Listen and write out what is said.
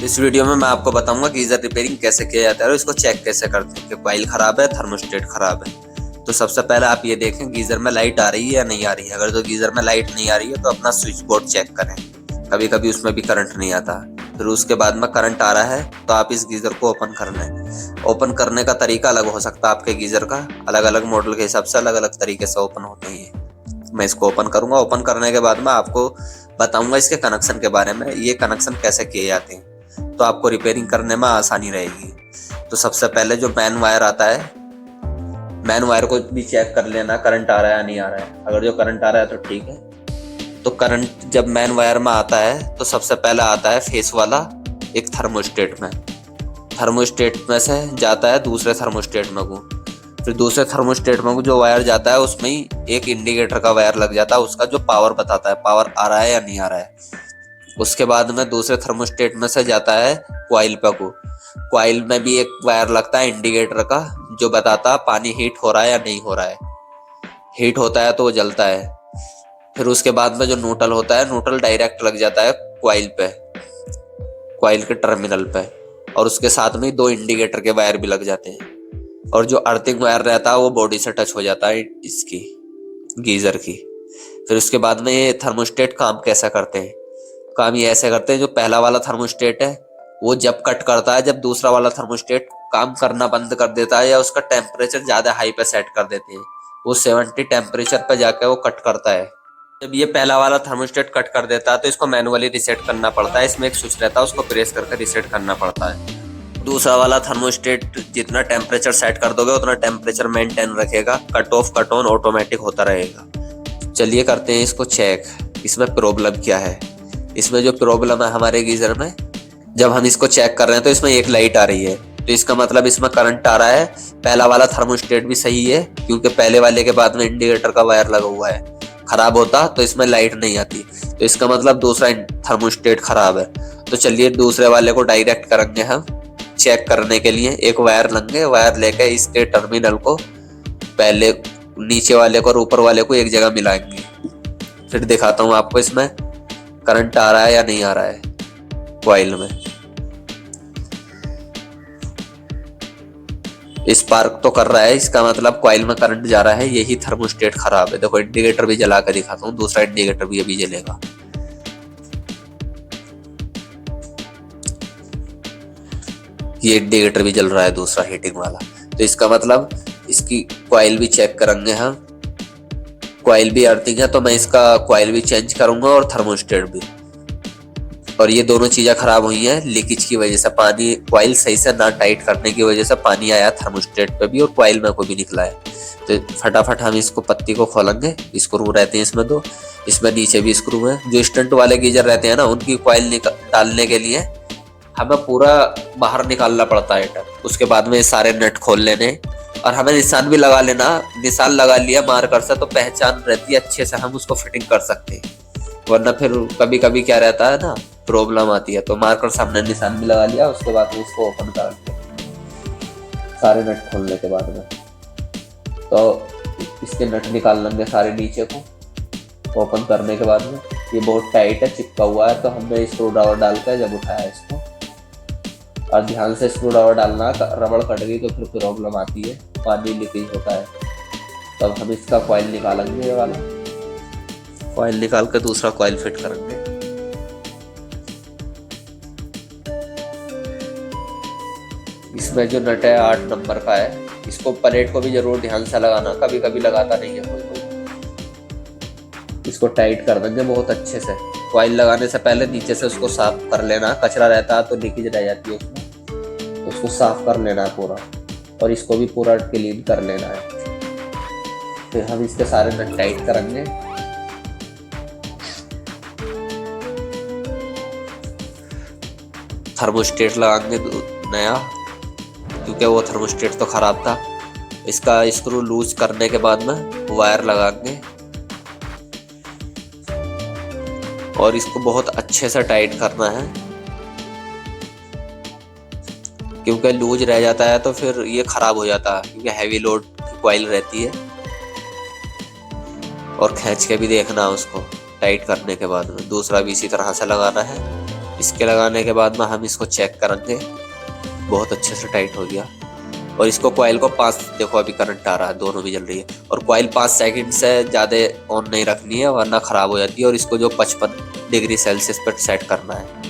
इस वीडियो में मैं आपको बताऊंगा गीजर रिपेयरिंग कैसे किया जाता है और इसको चेक कैसे करते हैं कि कॉइल खराब है, थर्मोस्टेट खराब है। तो सबसे पहले आप ये देखें गीजर में लाइट आ रही है या नहीं आ रही है। अगर तो गीजर में लाइट नहीं आ रही है तो अपना स्विच बोर्ड चेक करें, कभी कभी उसमें भी करंट नहीं आता। फिर उसके बाद में करंट आ रहा है तो आप इस गीजर को ओपन कर लें। ओपन करने का तरीका अलग हो सकता है आपके गीजर का, अलग अलग मॉडल के हिसाब से अलग अलग तरीके से ओपन होते हैं। मैं इसको ओपन करूंगा। ओपन करने के बाद मैं आपको बताऊंगा इसके कनेक्शन के बारे में, ये कनेक्शन कैसे किए जाते हैं, तो आपको रिपेयरिंग करने में आसानी रहेगी। तो सबसे पहले जो मेन वायर आता है, मेन वायर को भी चेक कर लेना करंट आ रहा है या नहीं आ रहा है। अगर जो करंट आ रहा है तो ठीक है। तो करंट जब मेन वायर में आता है तो सबसे पहले आता है फेस वाला एक थर्मोस्टेट में, थर्मोस्टेट में से जाता है दूसरे थर्मोस्टेट में को, फिर दूसरे थर्मोस्टेट में जो वायर जाता है उसमें ही एक इंडिकेटर का वायर लग जाता है, उसका जो पावर बताता है पावर आ रहा है या नहीं आ रहा है। उसके बाद में दूसरे थर्मोस्टेट में से जाता है कॉइल पे को, कॉइल में भी एक वायर लगता है इंडिकेटर का जो बताता है पानी हीट हो रहा है या नहीं हो रहा है। हीट होता है तो वो जलता है। फिर उसके बाद में जो न्यूट्रल होता है, न्यूट्रल डायरेक्ट लग जाता है कॉइल पे, कॉइल के टर्मिनल पे, और उसके साथ में दो इंडिकेटर के वायर भी लग जाते हैं। और जो अर्थिंग वायर रहता है वो बॉडी से टच हो जाता है इसकी गीजर की। फिर उसके बाद में ये थर्मोस्टेट काम कैसा करते हैं, काम ये ऐसे करते हैं, जो पहला वाला थर्मोस्टेट है वो जब कट करता है, जब दूसरा वाला थर्मोस्टेट काम करना बंद कर देता है या उसका टेम्परेचर ज्यादा हाई पे सेट कर देते हैं, वो 70 टेम्परेचर पे जाकर वो कट करता है। जब ये पहला वाला थर्मोस्टेट कट कर देता है तो इसको मैनुअली रीसेट करना पड़ता है। इसमें एक स्विच रहता है, उसको प्रेस करके रीसेट करना पड़ता है। दूसरा वाला थर्मोस्टेट जितना टेम्परेचर सेट कर दोगे उतना टेम्परेचर मेंटेन रखेगा, cut off cut on automatic होता रहेगा। चलिए करते हैं इसको चेक, इसमें प्रॉब्लम क्या है। इसमें जो प्रॉब्लम है हमारे गीजर में, जब हम इसको चेक कर रहे हैं तो इसमें एक लाइट आ रही है, तो इसका मतलब इसमें करंट आ रहा है। पहला वाला थर्मोस्टेट भी सही है क्योंकि पहले वाले के बाद में इंडिकेटर का वायर लगा हुआ है। खराब होता तो इसमें लाइट नहीं आती, तो इसका मतलब दूसरा थर्मोस्टेट खराब है। तो चलिए दूसरे वाले को डायरेक्ट करेंगे हम चेक करने के लिए। एक वायर लेंगे, वायर लेके इसके टर्मिनल को पहले नीचे वाले को और ऊपर वाले को एक जगह मिलाएंगे। फिर दिखाता हूँ आपको इसमें करंट आ रहा है या नहीं आ रहा है कॉइल में। स्पार्क तो कर रहा है, इसका मतलब कॉइल में करंट जा रहा है, यही थर्मोस्टेट खराब है। देखो इंडिकेटर भी जला कर दिखाता हूँ, दूसरा इंडिकेटर भी अभी जलेगा। ये इंडिकेटर भी जल रहा है दूसरा हीटिंग वाला, तो इसका मतलब इसकी कॉइल भी चेक करेंगे हम। कॉइल भी अर्थिंग है तो मैं इसका कॉइल भी चेंज करूंगा और थर्मोस्टेट भी। और ये दोनों चीजें खराब हुई हैं लीकेज की वजह से, पानी कॉइल सही से ना टाइट करने की वजह से पानी आया थर्मोस्टेट पे भी और कॉइल में को भी निकला है। तो फटाफट हम इसको पत्ती को खोलेंगे। स्क्रू रहते हैं इसमें दो, इसमें नीचे भी स्क्रू है। जो स्टंट वाले गीजर रहते हैं ना, उनकी कॉइल डालने के लिए हमें पूरा बाहर निकालना पड़ता है टब। उसके बाद में सारे नट खोल लेने और हमें निशान भी लगा लेना। निशान लगा लिया मार्कर से तो पहचान रहती है, अच्छे से हम उसको फिटिंग कर सकते हैं। वरना फिर कभी कभी क्या रहता है ना, प्रॉब्लम आती है। तो मार्कर सामने निशान भी लगा लिया, उसके बाद में इसको ओपन कर लिया सारे नट खोलने के बाद में। तो इसके नट निकाल लेंगे सारे नीचे को ओपन करने के बाद में। ये बहुत टाइट है, चिपका हुआ है, तो हमने स्क्रू ड्राइवर डाल कर जब उठाया इसको, और ध्यान से स्क्रू ड्राइवर डालना, रबड़ कट गई तो फिर प्रॉब्लम आती है, पानी लीकेज होता है। तब हम इसका कॉइल निकालेंगे, ये वाला कॉइल निकाल कर दूसरा कॉइल फिट करेंगे। इसमें जो नट है 8 नंबर का है, इसको प्लेट को भी जरूर ध्यान से लगाना, कभी कभी लगाता नहीं है कोई। इसको टाइट कर देंगे बहुत अच्छे से। कॉइल लगाने से पहले नीचे से उसको साफ कर लेना, कचरा रहता है तो लीकेज रह जाती है उसमें, तो उसको साफ कर लेना है पूरा, और इसको भी पूरा क्लीन कर लेना है। फिर हम इसके सारे नट टाइट करेंगे। थर्मोस्टेट लगाएंगे नया, क्योंकि वो थर्मोस्टेट तो खराब था। इसका स्क्रू लूज करने के बाद में वायर लगाएंगे और इसको बहुत अच्छे से टाइट करना है, क्योंकि लूज रह जाता है तो फिर ये खराब हो जाता है, क्योंकि हैवी लोड की कॉइल रहती है। और खींच के भी देखना उसको टाइट करने के बाद में। दूसरा भी इसी तरह से लगाना है। इसके लगाने के बाद में हम इसको चेक करेंगे। बहुत अच्छे से टाइट हो गया। और इसको कॉइल को 5, देखो अभी करंट आ रहा है, दोनों भी जल रही है। और कॉइल 5 सेकंड से ज़्यादा ऑन नहीं रखनी है वरना ख़राब हो जाती है। और इसको जो 55 डिग्री सेल्सियस पर सेट करना है।